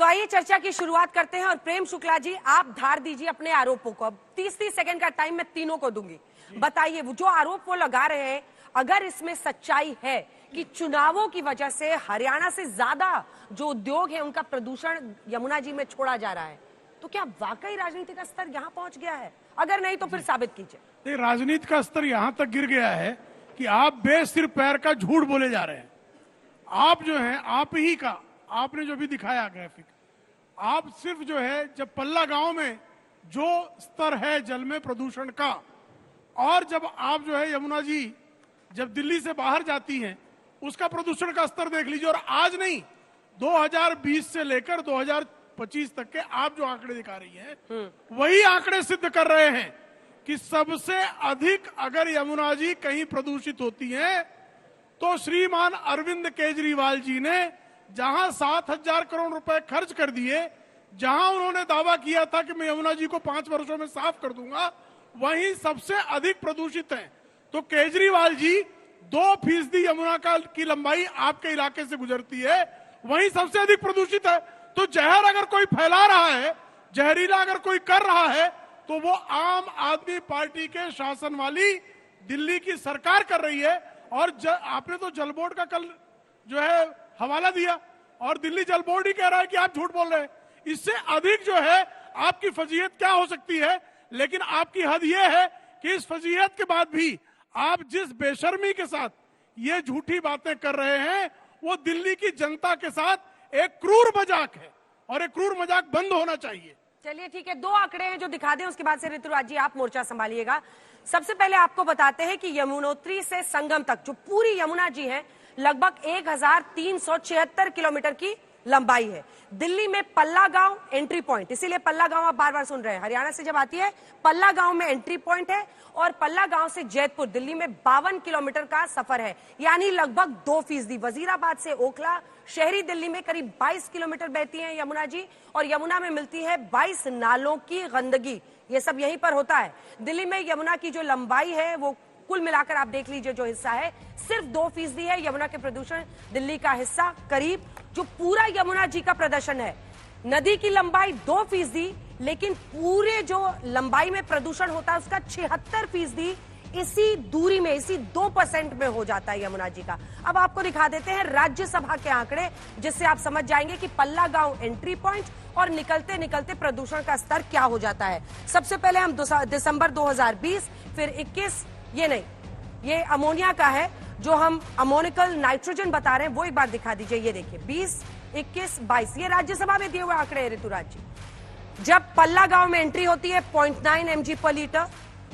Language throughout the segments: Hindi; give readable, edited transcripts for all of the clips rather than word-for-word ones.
तो आइए चर्चा की शुरुआत करते हैं और प्रेम शुक्ला जी आप धार दीजिए अपने आरोपों को। अब 30-30 सेकंड का टाइम मैं तीनों को दूंगी। बताइए जो आरोप वो लगा रहे हैं, अगर इसमें सच्चाई है कि चुनावों की वजह से हरियाणा से ज्यादा जो उद्योग है उनका प्रदूषण यमुना जी में छोड़ा जा रहा है, तो क्या वाकई राजनीति का स्तर यहाँ पहुंच गया है? अगर नहीं तो फिर साबित कीजिए। राजनीति का स्तर यहाँ तक गिर गया है कि आप बेसिर पैर का झूठ बोले जा रहे हैं। आप जो है आप ही का, आपने जो भी दिखाया ग्राफिक, आप सिर्फ जो है जब पल्ला गांव में जो स्तर है जल में प्रदूषण का, और जब आप जो है यमुना जी जब दिल्ली से बाहर जाती हैं उसका प्रदूषण का स्तर देख लीजिए। और आज नहीं, 2020 से लेकर 2025 तक के आप जो आंकड़े दिखा रही हैं वही आंकड़े सिद्ध कर रहे हैं कि सबसे अधिक अगर यमुना जी कहीं प्रदूषित होती है तो श्रीमान अरविंद केजरीवाल जी ने जहां 7,000 करोड़ रुपए खर्च कर दिए, जहां उन्होंने दावा किया था कि मैं यमुना जी को 5 वर्षों में साफ कर दूंगा, वहीं सबसे अधिक प्रदूषित है। तो केजरीवाल जी 2% यमुना की लंबाई आपके इलाके से गुजरती है, वहीं सबसे अधिक प्रदूषित है। तो जहर अगर कोई फैला रहा है, जहरीला अगर कोई कर रहा है, तो वो आम आदमी पार्टी के शासन वाली दिल्ली की सरकार कर रही है। और आपने तो जल बोर्ड का कल जो है हवाला दिया और दिल्ली जल बोर्ड ही कह रहा है कि आप झूठ बोल रहे हैं। इससे अधिक जो है आपकी फजीहत क्या हो सकती है? लेकिन आपकी हद यह है कि इस फजीहत के बाद भी आप जिस बेशर्मी के साथ ये झूठी बातें कर रहे हैं वो दिल्ली की जनता के साथ एक क्रूर मजाक है और एक क्रूर मजाक बंद होना चाहिए। चलिए ठीक है, 2 आंकड़े हैं जो दिखा दें, उसके बाद से ऋतुराज जी आप मोर्चा संभालिएगा। सबसे पहले आपको बताते हैं कि यमुनोत्री से संगम तक जो पूरी यमुना जी है लगभग 1376 किलोमीटर की लंबाई है। दिल्ली में पल्ला गांव एंट्री पॉइंट, इसीलिए पल्ला गांव आप बार बार सुन रहे हैं, हरियाणा से जब आती है पल्ला गांव में एंट्री पॉइंट है। और पल्ला गांव से जैतपुर दिल्ली में 52 किलोमीटर का सफर है, यानी लगभग 2%। वजीराबाद से ओखला शहरी दिल्ली में करीब 22 किलोमीटर बहती है यमुना जी, और यमुना में मिलती है 22 नालों की गंदगी। ये सब यहीं पर होता है। दिल्ली में यमुना की जो लंबाई है वो कुल मिलाकर आप देख लीजिए जो हिस्सा है सिर्फ 2% है यमुना के प्रदूषण। दिल्ली का हिस्सा करीब जो पूरा यमुना जी का प्रदर्शन है, नदी की लंबाई 2%, लेकिन पूरे जो लंबाई में प्रदूषण होता है उसका 76% इसी दूरी में, इसी 2% में हो जाता है यमुना जी का। अब आपको दिखा देते हैं राज्यसभा के आंकड़े, जिससे आप समझ जाएंगे कि पल्ला गांव एंट्री पॉइंट और निकलते निकलते प्रदूषण का स्तर क्या हो जाता है। सबसे पहले हम दिसंबर 2020, फिर 21, ये नहीं, ये अमोनिया का है जो हम अमोनिकल नाइट्रोजन बता रहे हैं, वो एक बार दिखा दीजिए। ये देखिए 20, 21, 22, ये राज्यसभा में दिए हुए आंकड़े ऋतुराज जी। जब पल्ला गांव में एंट्री होती है 0.9 mg पर लीटर,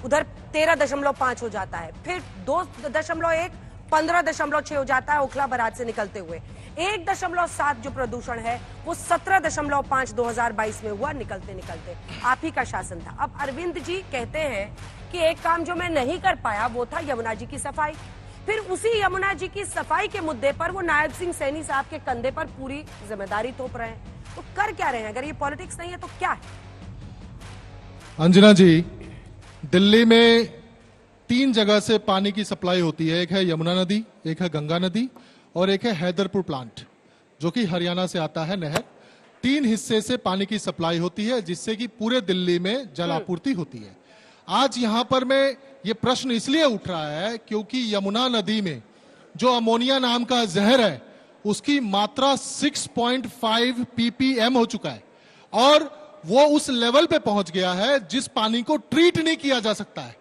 उधर 13.5 हो जाता है, फिर 2.1, 15.6 हो जाता है ओखला बराज से निकलते हुए। 1.7 जो प्रदूषण है वो 17.5 2022 में हुआ निकलते निकलते। आप ही का शासन था। अब अरविंद जी कहते हैं कि एक काम जो मैं नहीं कर पाया वो था यमुना जी की सफाई। फिर उसी यमुना जी की सफाई के मुद्दे पर वो नायब सिंह सैनी साहब के कंधे पर पूरी जिम्मेदारी थोप रहे हैं। तो कर क्या रहे हैं? अगर ये पॉलिटिक्स नहीं है तो क्या है? अंजना जी, दिल्ली में 3 जगह से पानी की सप्लाई होती है। एक है यमुना नदी, एक है गंगा नदी और एक है हैदरपुर प्लांट जो कि हरियाणा से आता है नहर। 3 हिस्से से पानी की सप्लाई होती है जिससे कि पूरे दिल्ली में जल आपूर्ति होती है। आज यहां पर मैं ये प्रश्न इसलिए उठ रहा है क्योंकि यमुना नदी में जो अमोनिया नाम का जहर है उसकी मात्रा 6.5 ppm हो चुका है और वो उस लेवल पे पहुंच गया है जिस पानी को ट्रीट नहीं किया जा सकता है।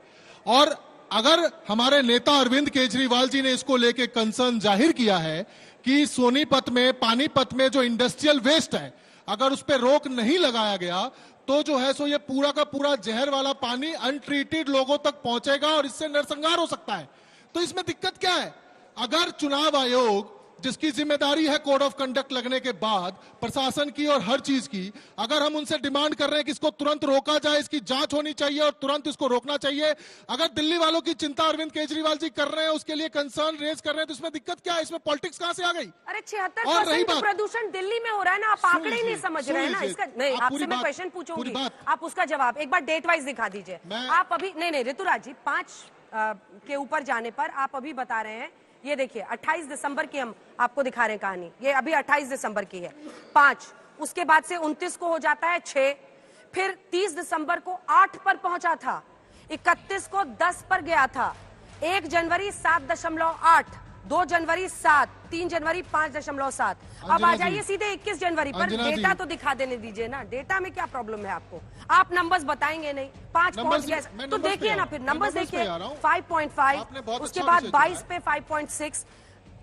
और अगर हमारे नेता अरविंद केजरीवाल जी ने इसको लेके कंसर्न जाहिर किया है कि सोनीपत में, पानीपत में जो इंडस्ट्रियल वेस्ट है, अगर उस पर रोक नहीं लगाया गया तो जो है सो ये पूरा का पूरा जहर वाला पानी अनट्रीटेड लोगों तक पहुंचेगा और इससे नरसंहार हो सकता है। तो इसमें दिक्कत क्या है? अगर चुनाव आयोग, जिसकी जिम्मेदारी है कोड ऑफ कंडक्ट लगने के बाद प्रशासन की और हर चीज की, अगर हम उनसे डिमांड कर रहे हैं कि इसको तुरंत रोका जाए, इसकी जांच होनी चाहिए और तुरंत इसको रोकना चाहिए, अगर दिल्ली वालों की चिंता अरविंद केजरीवाल जी कर रहे हैं, उसके लिए कंसर्न रेज कर रहे हैं, तो इसमें दिक्कत क्या है? इसमें पॉलिटिक्स कहां से आ गई? अरे 76% प्रदूषण दिल्ली में हो रहा है ना, आप आंकड़े ही नहीं समझ रहे हैं ना। इसका नहीं, आपसे मैं क्वेश्चन पूछूंगी, आप उसका जवाब एक बार डेट वाइज दिखा दीजिए। आप अभी नहीं ऋतुराज जी, 5 के ऊपर जाने पर आप अभी बता रहे हैं, ये देखिए 28 दिसंबर की हम आपको दिखा रहे हैं कहानी, ये अभी 28 दिसंबर की है। 5 उसके बाद से 29 को हो जाता है 6, फिर 30 दिसंबर को 8 पर पहुंचा था, 31 को 10 पर गया था, 1 जनवरी 7.8, 2 जनवरी 7, 3 जनवरी 5.7। अब अंजना आ जी। जाइए सीधे 21 जनवरी पर। अंजना डेटा जी। तो दिखा देने दीजिए ना, डेटा में क्या प्रॉब्लम है आपको? आप नंबर्स बताएंगे नहीं, 5 पहुंच नंबर्स- गए मैं तो नंबर्स देखिए पे ना, आ- फिर मैं नंबर्स नंबर्स पे देखिए आ रहा हूं। 5.5, आपने बहुत उसके अच्छा बाद विषय 22 चुना पे 5.6,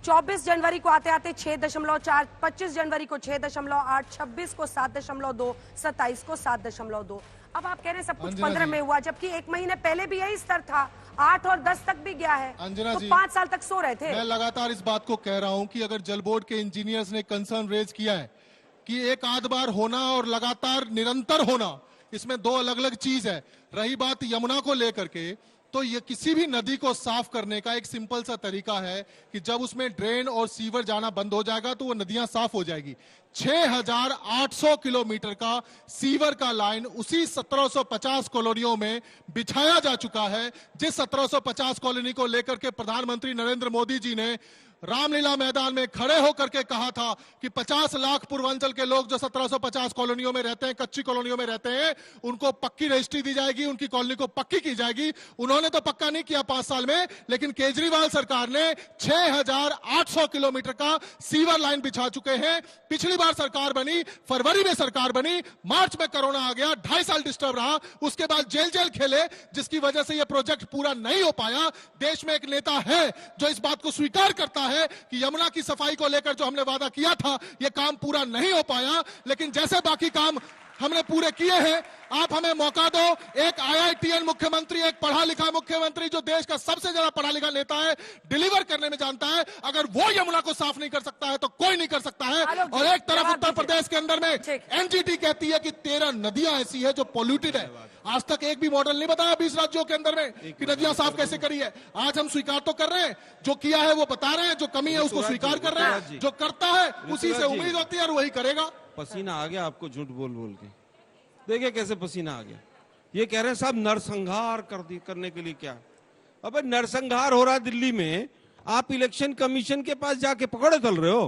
24 जनवरी को आते आते 6.4, 25 जनवरी को 6.8, 26 को 7.2, 27 को 7.2। अब आप कह रहे हैं सब कुछ अंजना 15 जी। में हुआ, जबकि 1 महीने पहले भी यही स्तर था, 8 और 10 तक भी गया है। अंजना तो जी, 5 साल तक सो रहे थे। मैं लगातार इस बात को कह रहा हूं कि अगर जल बोर्ड के इंजीनियर्स ने कंसर्न रेज किया है कि एक आध बार होना और लगातार निरंतर होना, इसमें दो अलग अलग चीज है। रही बात यमुना को लेकर के, तो ये किसी भी नदी को साफ करने का एक सिंपल सा तरीका है कि जब उसमें ड्रेन और सीवर जाना बंद हो जाएगा तो वो नदियां साफ हो जाएगी। 6,800 किलोमीटर का सीवर का लाइन उसी 1750 कॉलोनियों में बिछाया जा चुका है, जिस 1750 कॉलोनी को लेकर के प्रधानमंत्री नरेंद्र मोदी जी ने रामलीला मैदान में खड़े होकर के कहा था कि 50 लाख पूर्वांचल के लोग जो 1750 कॉलोनियों में रहते हैं, कच्ची कॉलोनियों में रहते हैं, उनको पक्की रजिस्ट्री दी जाएगी, उनकी कॉलोनी को पक्की की जाएगी। उन्होंने तो पक्का नहीं किया 5 साल में, लेकिन केजरीवाल सरकार ने 6,800 किलोमीटर का सीवर लाइन बिछा चुके हैं। पिछली बार सरकार बनी, फरवरी में सरकार बनी, मार्च में कोरोना आ गया, 2.5 साल डिस्टर्ब रहा, उसके बाद जेल जेल खेले, जिसकी वजह से यह प्रोजेक्ट पूरा नहीं हो पाया। देश में एक नेता है जो इस बात को स्वीकार करता है कि यमुना की सफाई को लेकर जो हमने वादा किया था, यह काम पूरा नहीं हो पाया, लेकिन जैसे बाकी काम हमने पूरे किए हैं, आप हमें मौका दो। एक IITN मुख्यमंत्री, एक पढ़ा लिखा मुख्यमंत्री जो देश का सबसे ज्यादा पढ़ा लिखा नेता है, डिलीवर करने में जानता है। अगर वो यमुना को साफ नहीं कर सकता है तो कोई नहीं कर सकता है। आलोक जी, और एक तरफ जवाब उत्तर दीजिए। प्रदेश के अंदर में ठीक। NGT कहती है कि 13 नदियां ऐसी है जो पोल्यूटेड है। आज तक एक भी मॉडल नहीं बताया 20 राज्यों के अंदर में कि नदियां साफ कैसे करी है। आज हम स्वीकार तो कर रहे हैं, जो किया है वो बता रहे हैं, जो कमी है उसको स्वीकार कर रहे हैं, जो करता है उसी से उम्मीद होती है और वही करेगा। पसीना आ गया आपको झूठ बोल बोल के, देखिए कैसे पसीना आ गया। ये कह रहे हैं साहब नरसंहार करने के लिए क्या? अबे नरसंहार हो रहा है दिल्ली में, आप इलेक्शन कमीशन के पास जाके पकड़े चल रहे हो।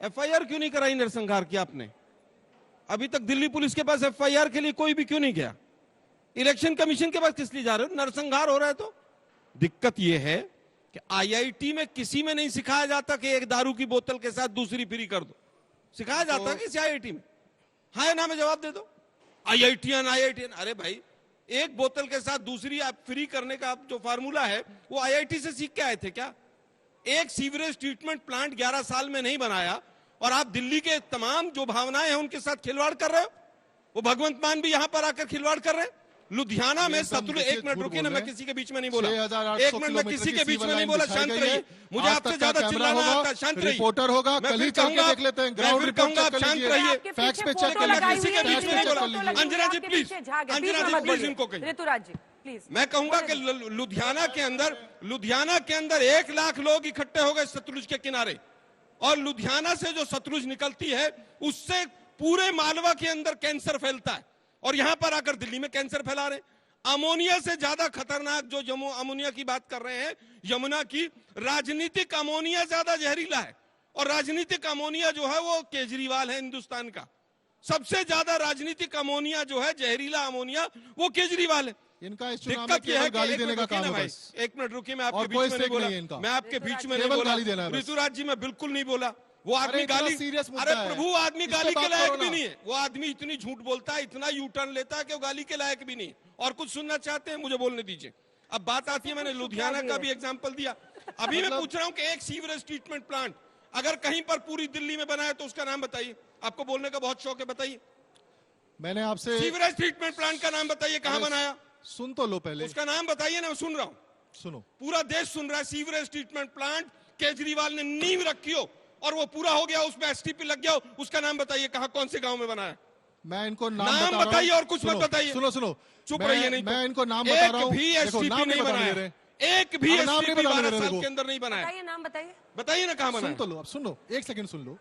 FIR क्यों नहीं कराई नरसंहार की आपने? अभी तक दिल्ली पुलिस के पास FIR के लिए कोई भी क्यों नहीं गया? इलेक्शन कमीशन के पास किस लिए जा रहे हो? नरसंहार हो रहा है तो। दिक्कत यह है कि IIT में किसी में नहीं सिखाया जाता कि एक दारू की बोतल के साथ दूसरी फ्री कर दो। सिखाया जाता है किसी IIT में? हाँ या ना में जवाब दे दो। IITN अरे भाई, एक बोतल के साथ दूसरी आप फ्री करने का जो फार्मूला है वो IIT से सीख के आए थे क्या? एक सीवरेज ट्रीटमेंट प्लांट 11 साल में नहीं बनाया और आप दिल्ली के तमाम जो भावनाएं हैं उनके साथ खिलवाड़ कर रहे हो। वो भगवंत मान भी यहां पर आकर खिलवाड़ कर रहे हैं। लुधियाना में सतलुज, एक मिनट रुकिए ना, मैं किसी के बीच में नहीं बोला, 6,800 एक मिनट, मैं किसी के बीच में नहीं बोला, शांत रहिए। मुझे आपसे ज्यादा चिल्लाना आता है, शांत रहिए। रिपोर्टर होगा, मैं कल ही फिर चल के कहूंगा, देख लेते हैं, मैं ग्राउंड फिर रिपोर्ट कहूंगा, चेक आप कर शांत लीजिए, रहिए। फैक्ट्स पे फोटो चेक कर लगाई लीजिए, हुई है, फैक्ट्स बीच पे में चेक कर फोटो लीजिए। लगी हुई है, अंजना जी, आपके प्लीज। पीछे झाग है, अंजना बीच में जी, मत प्लीज बोलिए। इनको कहिए। ऋतुराज जी प्लीज। मैं कहूंगा कि लुधियाना के अंदर 1 लाख लोग इकट्ठे हो गए सतलुज के किनारे, और लुधियाना से जो सतलुज निकलती है उससे पूरे मालवा के अंदर कैंसर फैलता है, और यहां पर आकर दिल्ली में कैंसर फैला रहे हैं। अमोनिया से ज्यादा खतरनाक जो अमोनिया की बात कर रहे हैं, यमुना की, राजनीतिक अमोनिया ज्यादा जहरीला है। और राजनीतिक अमोनिया जो है वो केजरीवाल है हिंदुस्तान का। सबसे ज्यादा राजनीतिक अमोनिया जो है, जहरीला अमोनिया, वो केजरीवाल है। इनका इस चुनाव में दिक्कत यह है केवल गाली देने का काम है भाई, बस। एक मिनट रुकिए, मैं और आपके कोई बीच में नहीं स्टेक नहीं है बोला, इनका। मैं आपके बीच में नहीं केवल बोला। गाली देना है बस। ऋतुराज जी, मैं बिल्कुल नहीं बोला। वो आदमी इतना गाली, सीरियस मुद्दा अरे है। प्रभु, आदमी इस पे गाली के बात लायक करो भी ना। नहीं है। वो आदमी इतनी झूठ बोलता है, इतना यू टर्न लेता है कि वो गाली के लायक भी नहीं है। और कुछ सुनना चाहते हैं, मुझे बोलने दीजिए। अब बात आती है, मैंने लुधियाना का भी एग्जाम्पल दिया। अभी मैं पूछ रहा हूं कि एक सीवरेज ट्रीटमेंट प्लांट अगर कहीं पर पूरी दिल्ली में बना है तो उसका नाम बताइए। आपको बोलने का बहुत शौक है, बताइए। मैंने आपसे सीवरेज ट्रीटमेंट प्लांट का नाम बताइए, कहां बनाया? सुन तो लो पहले, उसका नाम बताइए ना, मैं सुन रहा हूं। सुनो। पूरा देश सुन रहा है। सीवरेज ट्रीटमेंट प्लांट केजरीवाल ने नींव रखी हो और वो पूरा हो गया, उसमें STP लग गया हो, उसका नाम बताइए, कहां, कौन से गांव में बना है? मैं इनको नाम नाम बता रहा हूं। बताइए और कुछ मत सुनो, बताइए। सुनो सुनो, चुप मैं- रहिए, नहीं मैं तो। इनको नाम बता रहा हूं। एक भी देखो, STP नाम नहीं बताने बनाया, दे रहे। एक भी अब नाम नहीं STP बताने दे 12 रहे, साल देखो। के अंदर नहीं बनाया। बताइए, नाम बताइए। बताइए ना कहां सुन बनाया। तो लो, अब सुन लो, एक सेकंड सुन लो।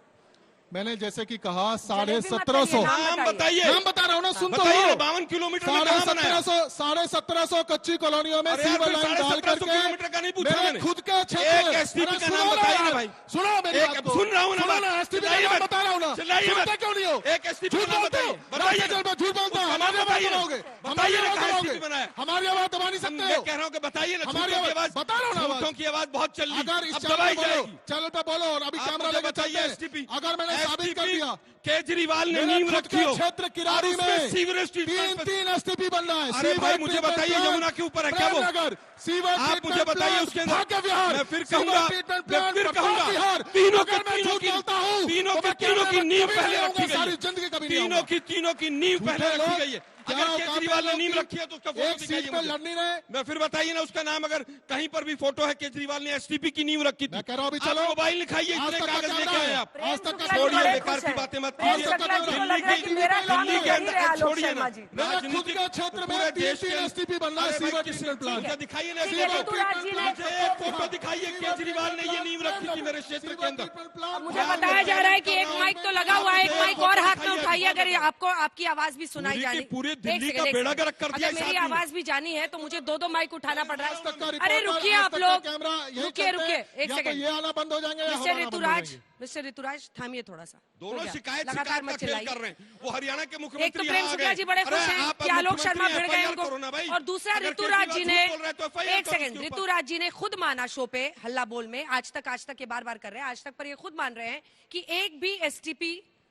मैंने जैसे कि कहा जलेबी मत 1750 करिए, नाम बताइए। नाम बता रहा हूँ ना, सुन तो बताइए लो। 52 किलोमीटर में कहाँ बनाया? 1750 कच्ची कॉलोनियों में अरे यार, सीवर फिर लाइन डाल 1750 करके किलोमीटर का नहीं पूछा मेरे मैंने। खुद के क्षेत्र एक में- STP अरे का सुनो नाम ना बताइए ना यार, भाई। सुनो मेरी एक- बात को। सुन रहा हूँ ना सुनो बात। ना, STP का चिल्लाइए नाम मत। बता रहा हूँ ना, चिल्लाइए सुनते मत। क्यों नहीं हो? एक STP झूठ का नाम बोलते हो, बताइए। बताइए राष्ट्रीय जल में झूठ बोलते हो, उसका हमारी नाम आवाज बताइए ना। दबाओगे, बताइए हमारी ना आवाज कहाँ दबाओगे, STP बनाया? हमारी आवाज दबा नहीं सकते मैं हो। कह रहा हूँ कि बताइए ना, हमारी झूठों की आवाज- आवाज, बता रहा हूँ ना झूठों आवाज। की आवाज बहुत चल रही। अगर इस अब चैनल दबाई पे बोलो, जाएगी। चैनल पे बोलो और अभी आप कैमरा मुझे लेके बताइए चलते हैं। STP, अगर मैंने साबित कर दिया केजरीवाल ने मेरे नींव खुद रखी के हो क्षेत्र किरारी और उसमें में सीवरेज ट्रीटमेंट पे- तीन STP बन रहा है। अरे सीवर भाई, मुझे ट्रीटमेंट बताइए प्लांट, यमुना के ऊपर है क्या वो? प्रेमनगर, सीवर आप ट्रीटमेंट मुझे बताइए प्लांट, उसके अंदर। भाग्य विहार, मैं फिर सीवर कहूंगा, ट्रीटमेंट मैं प्लांट, फिर प्रताप कहूंगा, विहार। तीनों अगर मैं झूठ बोलता हूँ तीनों तो की मैं तीनों की कैमरे में नींव कभी पहले नहीं रखी आऊंगा, गई सारी है। जिंदगी कभी नहीं तीनों आऊंगा। की तीनों की नींव पहले झूठे रखी लोग, गई है। क्या अगर औकात केजरीवाल ने है नींव लोगों रखी है तो उसका की? फोटो एक दिखाइए सीट पे मुझे। लड़ नहीं रहे। मैं फिर बताइए ना उसका नाम, अगर कहीं पर भी फोटो है केजरीवाल ने STP की नींव रखी थी। मैं कह रहा हूँ अभी आप चलो। मोबाइल निकाइए, आज इतने तक का कागज कैमरा लेके आए है। आप। आज तक का प्रेम छोड़िए, बड़े बेकार खुश की हैं। बातें मत प्रेम कीजिए। शुक्ला जी को लग रहा है कि मेरा काम दिल्ली तो के कर ही अंदर रहे हैं आलोक छोड़िए शर्मा ना। जी। मेरे खुद के क्षेत्र में पूरे देश तीन के STP बन रहा है, अरे भाई, सीवर किसी- ट्रीटमेंट प्लांट। मुझे दिखाइए ना ठीक है, STP। ऋतुराज जी ने- मुझे एक फोटो दिखाइए, केजरीवाल ने ये नींव रखी थी मेरे क्षेत्र के अंदर। मुझे बताया जा रहा है कि एक माइक तो लगा हुआ है, एक माइक और हाथ में उठाइए अगर ये आपको आपकी आवाज भी सुनाई पूरी जानी। की पूरी एक दिल्ली सेकंड, का एक बेड़ा सेकंड। गर्क कर दिया अगर इस मेरी आदमी ने। आवाज भी जानी है तो मुझे दो माइक उठाना पड़ रहा आज तक का है। रिपोर्टर, अरे रुकिए आज आप तक का लोग, कैमरा यहीं रुकिए चलते रुकिए हैं। एक या तो सेकंड। ये आना बंद हो जाएंगे या हम मिस्टर आना बंद हो ऋतुराज, जाएंगे। मिस्टर ऋतुराज थामिए थोड़ा सा। हो दोनों गया। शिकायत लगातार शिकायत मत का खेल चिल्लाइए। कर रहे हैं। वो हरियाणा के एक तो मुख्यमंत्री प्रेम यहाँ आ शुक्ला गए। जी बड़े अरे खुश हैं आप कि आलोक शर्मा मुख्यमंत्री भिड़ गए FIR करो ना उनको। भाई। और दूसरा अगर ऋतुराज जी ने केजरीवाल झूठ बोल रहा है तो FIR एक करो सेकंड, उसके ऊपर। ऋतुराज जी ने खुद माना शो पे हल्ला बोल में, आज तक ये बार कर रहे हैं, आज तक पर ये खुद मान रहे हैं कि एक भी STP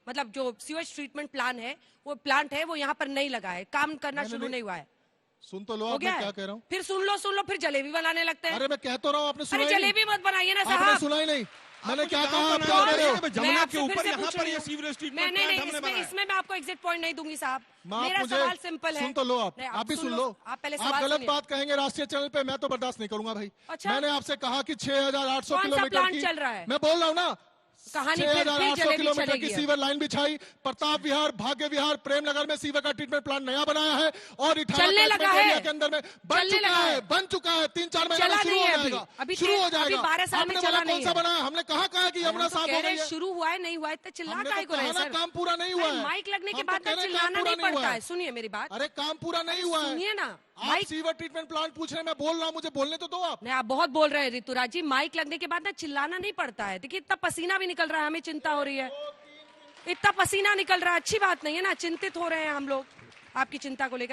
मतलब जो सीवेज ट्रीटमेंट प्लांट है वो यहाँ पर नहीं लगा है, काम करना शुरू नहीं हुआ है। सुन तो लो हो आप, गया मैं क्या है? कह रहा हूँ। फिर सुन लो, फिर जलेबी बनाने लगते हैं। अरे मैं कह तो रहा हूँ, आपने सुना अरे ही नहीं। जलेबी मत बनाइए ना आपने साहब। सुना ही नहीं। मैंने मुझे क्या गाँव कहा, का आप नाम क्या बता कह रहे हो? रहे हैं। जमुना मैं के आपसे ऊपर फिर से यहाँ पूछ पर रही ये हूँ। सीवरेज ट्रीटमेंट नहीं, प्लांट हमने बनाया। इसमें मैं आपको एग्जिट पॉइंट नहीं दूंगी साहब। आप मेरा मुझे सवाल सिंपल है। सुन तो लो आप नहीं, भी सुन लो। आप पहले आप सवाल गलत सुनिए। बात कहेंगे राष्ट्रीय चैनल पे, मैं तो बर्दाश्त नहीं करूंगा भाई। अच्छा? मैंने आपसे कहा कि 6,800 कौन सा किलोमीटर प्लांट की चल रहा है? मैं बोल रहा हूँ ना, कहानी फिर 6,800 जलेबी किलोमीटर चलेगी की अब। सीवर लाइन बिछाई, प्रताप विहार, भाग्य विहार, प्रेमनगर में सीवर का ट्रीटमेंट प्लांट नया बनाया है और चलने लगा है। एरिया के अंदर में बन चुका है 3-4 महीने में चला शुरू नहीं हो है जाएगा। अभी शुरू हो अभी जाएगा। 12 साल में आपने चला बोला नहीं कौन सा है। हमने हमने कहा कि यमुना हम तो साफ कह हो रहे गई हैं है। शुरू हुआ है, नहीं हुआ है तो चिल्ला हमने काहे तो को रहे कहा हैं ना सर? काम पूरा नहीं हुआ भाई, है। माइक लगने के हम तो बाद कह ना रहे हैं चिल्लाना काम पूरा नहीं पड़ता हुआ है। सुनिए मेरी बात, अरे काम पूरा नहीं हुआ है। सुनिए ना। आप माइक सीवर ट्रीटमेंट प्लांट पूछ रहे हैं, मैं बोल रहा हूँ, मुझे बोलने तो दो आप। नहीं, आप बहुत बोल रहे हैं ऋतुराज जी। माइक लगने के बाद ना चिल्लाना नहीं पड़ता है। देखिए इतना पसीना भी निकल रहा है, हमें चिंता हो रही है। इतना पसीना निकल रहा है, अच्छी बात नहीं है ना, चिंतित हो रहे हैं हम लोग आपकी चिंता को लेकर।